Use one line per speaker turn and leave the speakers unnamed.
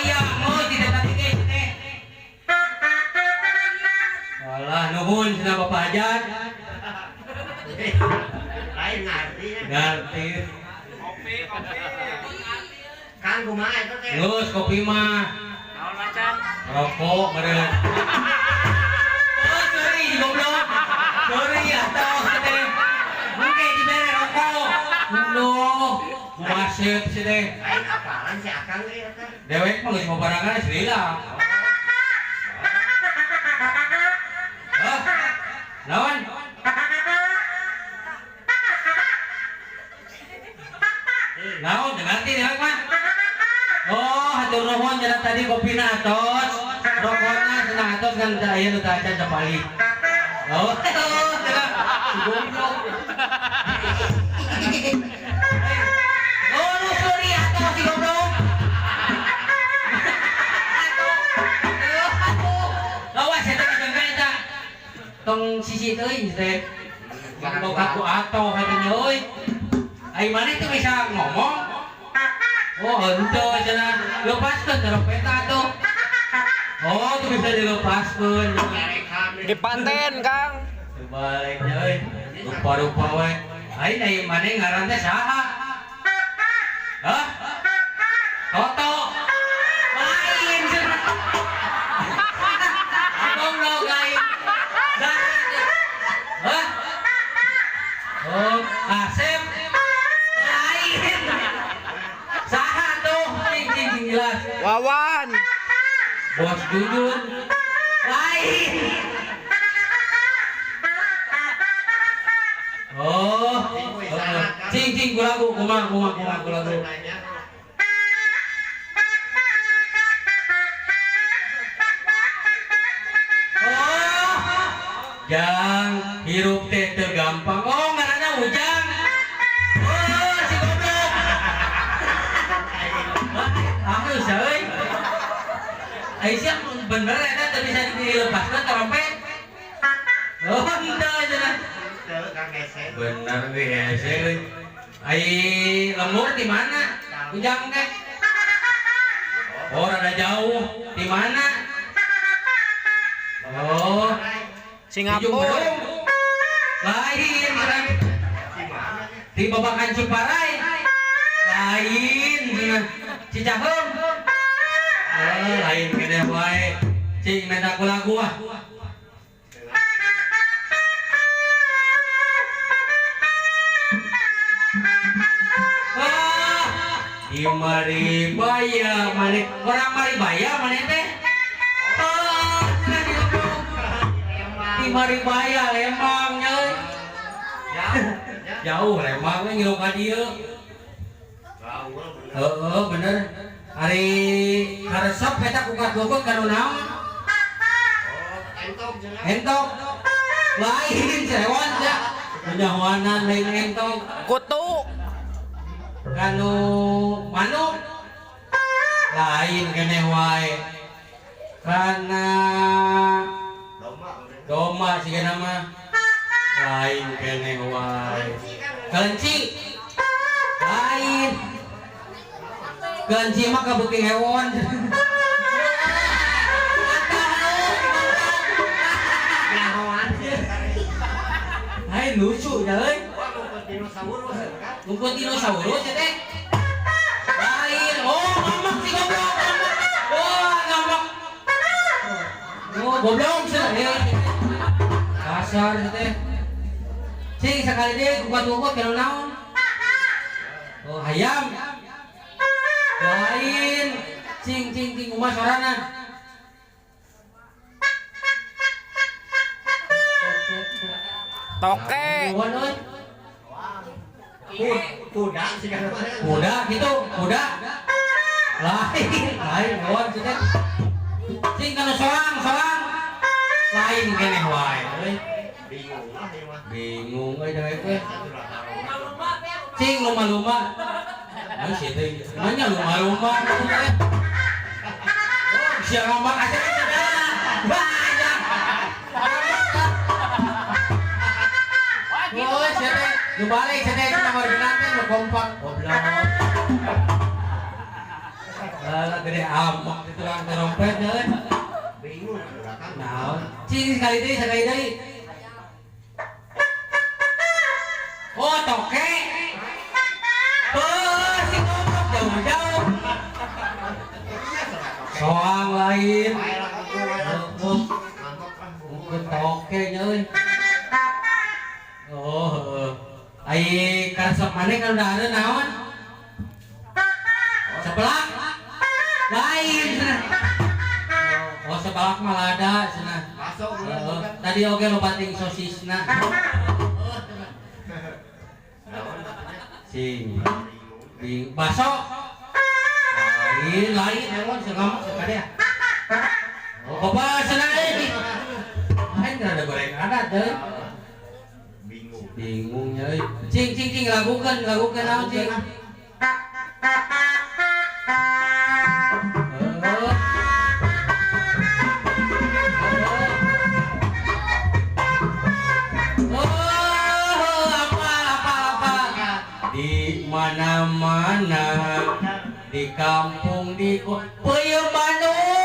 aya mo tidak tadi teh. Walah nuhun cenah Bapak Hajat.
Lain ngerti.
Ngerti.
Kopi.
Kang kumaha eta teh?
Geus kopi mah.
Naon macan?
Rokok meureun. Oh, sorry goblok. Sorry atuh teh. Mungkin dibere rokok. Nuh, kumasep sih teh.
Lain apaan si Akang ge eta?
Dewek mah geus babarangan Srila. Hah? Naon? Naon ganti dewek mah? Oh, hatur nuhun cenah tadi kopina atos. Rokokna cenah atos kan aya nu teh acan capali. Oh, cenah goblok. Oh, nu sorry atos si goblok. Lawas eta kagengna eta. Tong sisi teuing teh. Boga ku ato hadinya euy. Ai maneh teh bisa ngomong. Oh, henteu cenah. Lepaskeun trompeta atuh. Oh, tuh bisa dilepaskeun.
Dipaten, Kang.
Sebaliknya euy. Rupa-rupa we. Ai ai maneh ngaran teh saha? Hah? Toto. Lain cenah. Abang lo lain. Hah? Oh, Asep. Lain. Saha tuh? Cing jelas.
Wawan.
Bos Dudun. Lain. Oh, cing kulagu kumaha kulagu. Oh, jang hirup teh teu gampang. Oh, ngaranna Ujang. Oh, si goblok. Halus euy. Aisyah bener eta teu bisa dilepaskeun trompet. Oh, henteu cenah. Bener we hese euy. Ai lemur di mana? Ujang teh. Oh, rada jauh. Di mana? Oh,
Singapura.
lain kan. Di Babakan Ciparai. Lain cenah. Cicaheum. Oh, lain kene wae. Cing minta ku lagu ah. Di Maribaya maneh orang Maribaya maneh teh. Oh, cenah di goblok. Di Maribaya Lembang nya euy. Jauh Lembang we ngilu ka dieu. Heeh, bener. Ari karesep eta ku katlukeun kanu naon? Entok. Lain cerewan ya. Penyahuanan lain entok.
Kutu.
Kanu manuk lain kene wae kana doma sigana mah lain kene wae kelenci lain kelenci mah kabeuking hewan. Hai lucu ya euy. Rumput dinosaurus ya teh. Lain. Oh, ngambek si goblok. Oh, ngambek. Oh, goblok cenah. Kasar ya teh. Cing sakali deui kuat-kuat kana naon? Oh, hayam. Lain. Cing kumaha sorana?
Toke.
Nuhun euy.
Kuda sih kan.
Kuda gitu, kuda. Lain, kawan kita. Cing kana soang. Lain kene wae, euy. Bingung euy dewek teh. Cing lumba-lumba. Mun sieu teh, nanya lumba-lumba teh. Oh, sia ngambak aja. Banyak. Oh, sia teh, nu balik sia teh kita ngordenan teh nu kompak. Goblok. Gede amak itu kan trompet deh.
Bingung kan.
Nah, cing sekali deui. Oh, toke. Oh, si goblok jauh-jauh. Soang lain. Mungkin toke nya euy. Oh, ai karesep maneh kan udah ada naon? Sebelah lain cenah. Oh, sebelah malah ada cenah. Tadi oge lo bating sosisna. Sing baso. Lain emang sengamak sekadea. Oh, bapak cenah ini. Lain ada goreng ada deh. Bingungnya euy. Cing lagukeun naon cing. Di mana-mana di kampung di peuyeum Bandung